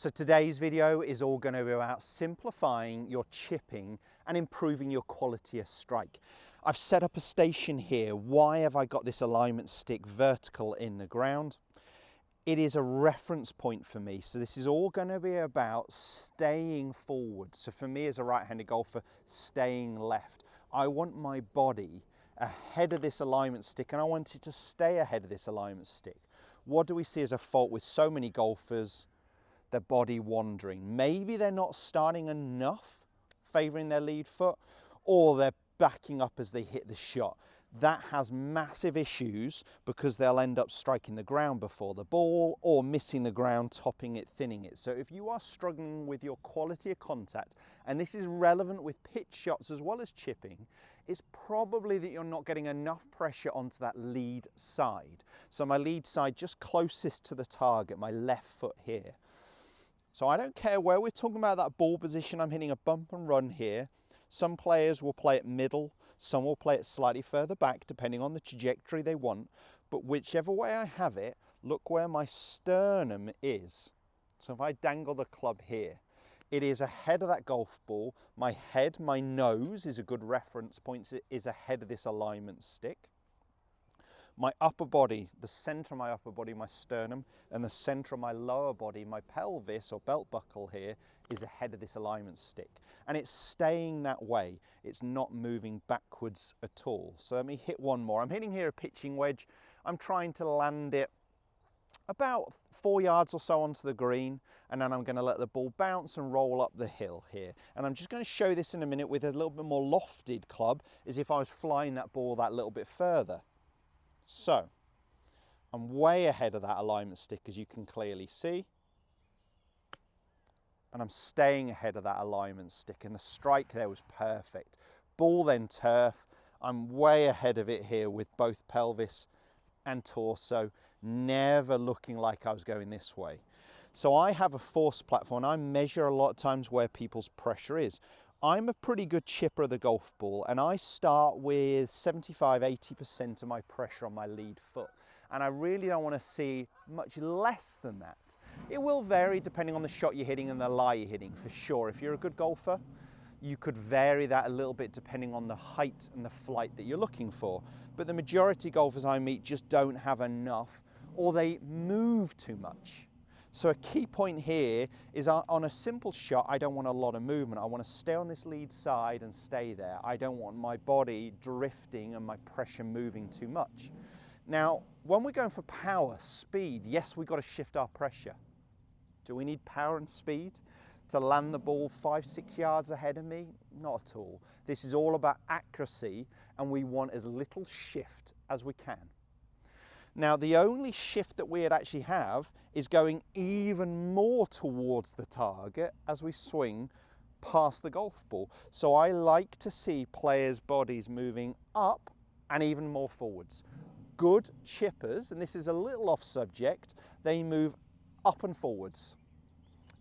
So today's video is all going to be about simplifying your chipping and improving your quality of strike. I've set up a station here. Why have I got this alignment stick vertical in the ground? It is a reference point for me. So this is all going to be about staying forward. So for me as a right-handed golfer, staying left. I want my body ahead of this alignment stick and I want it to stay ahead of this alignment stick. What do we see as a fault with so many golfers? Their body wandering. Maybe they're not starting enough, favoring their lead foot, or they're backing up as they hit the shot. That has massive issues because they'll end up striking the ground before the ball or missing the ground, topping it, thinning it. So if you are struggling with your quality of contact, and this is relevant with pitch shots as well as chipping, it's probably that you're not getting enough pressure onto that lead side. So my lead side just closest to the target, my left foot here. So I don't care where we're talking about that ball position, I'm hitting a bump and run here. Some players will play it middle, some will play it slightly further back depending on the trajectory they want. But whichever way I have it, look where my sternum is. So if I dangle the club here, it is ahead of that golf ball. My head, my nose is a good reference point, is ahead of this alignment stick. My upper body, the center of my upper body, my sternum, and the center of my lower body, my pelvis or belt buckle here, is ahead of this alignment stick. And it's staying that way. It's not moving backwards at all. So let me hit one more. I'm hitting here a pitching wedge. I'm trying to land it about 4 yards or so onto the green, and then I'm going to let the ball bounce and roll up the hill here. And I'm just going to show this in a minute with a little bit more lofted club, as if I was flying that ball that little bit further. So I'm way ahead of that alignment stick, as you can clearly see, and I'm staying ahead of that alignment stick, and the strike there was perfect. Ball then turf. I'm way ahead of it here with both pelvis and torso, never looking like I was going this way. So I have a force platform. I measure a lot of times where people's pressure is. I'm a pretty good chipper of the golf ball, and I start with 75–80% of my pressure on my lead foot. And I really don't want to see much less than that. It will vary depending on the shot you're hitting and the lie you're hitting, for sure. If you're a good golfer, you could vary that a little bit depending on the height and the flight that you're looking for. But the majority of golfers I meet just don't have enough, or they move too much. So a key point here is on a simple shot, I don't want a lot of movement. I want to stay on this lead side and stay there. I don't want my body drifting and my pressure moving too much. Now, when we're going for power, speed, yes, we've got to shift our pressure. Do we need power and speed to land the ball 5–6 yards ahead of me? Not at all. This is all about accuracy, and we want as little shift as we can. Now, the only shift that we'd actually have is going even more towards the target as we swing past the golf ball. So I like to see players' bodies moving up and even more forwards. Good chippers, and this is a little off subject, they move up and forwards.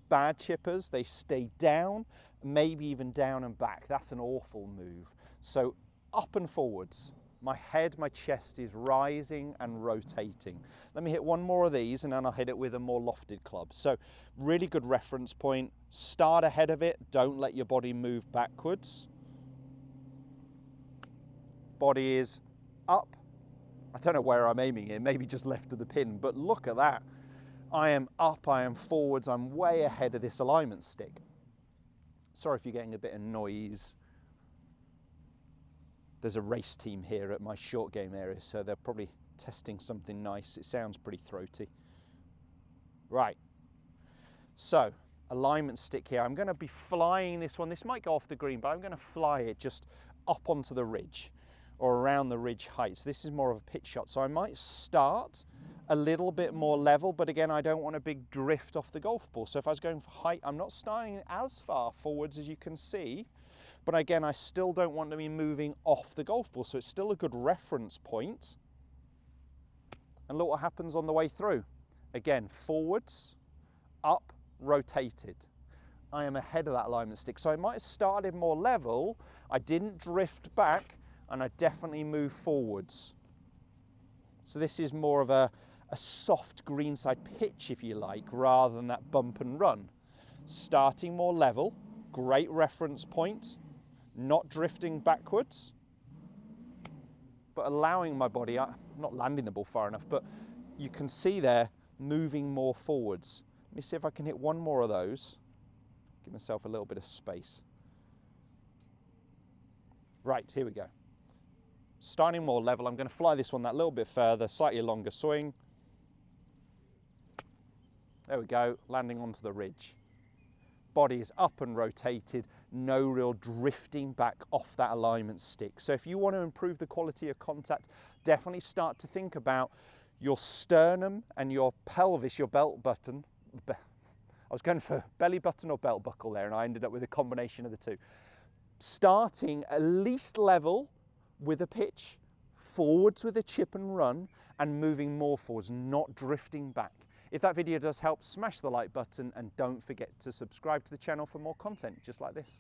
Bad chippers, they stay down, maybe even down and back. That's an awful move. So up and forwards. My head, my chest is rising and rotating. Let me hit one more of these and then I'll hit it with a more lofted club. So really good reference point. Start ahead of it. Don't let your body move backwards. Body is up. I don't know where I'm aiming here, maybe just left of the pin, but look at that. I am up, I am forwards, I'm way ahead of this alignment stick. Sorry if you're getting a bit of noise. There's a race team here at my short game area, so they're probably testing something nice. It sounds pretty throaty. Right, so alignment stick here. I'm going to be flying this one. This might go off the green, but I'm going to fly it just up onto the ridge or around the ridge height. So this is more of a pitch shot. So I might start a little bit more level, but again, I don't want a big drift off the golf ball. So if I was going for height, I'm not starting as far forwards as you can see. But again, I still don't want to be moving off the golf ball, so it's still a good reference point. And look what happens on the way through. Again, forwards, up, rotated. I am ahead of that alignment stick. So I might have started more level, I didn't drift back, and I definitely moved forwards. So this is more of a a soft greenside pitch, if you like, rather than that bump and run. Starting more level, great reference point, not drifting backwards, but allowing my body, not landing the ball far enough, but you can see there, moving more forwards. Let me see if I can hit one more of those. Give myself a little bit of space. Right, here we go. Starting more level, I'm going to fly this one that little bit further, slightly longer swing. There we go, landing onto the ridge. Body is up and rotated, no real drifting back off that alignment stick. So if you want to improve the quality of contact, definitely start to think about your sternum and your pelvis, your belt button. I was going for belly button or belt buckle there, and I ended up with a combination of the two. Starting at least level with a pitch, forwards with a chip and run, and moving more forwards, not drifting back. If that video does help, smash the like button and don't forget to subscribe to the channel for more content just like this.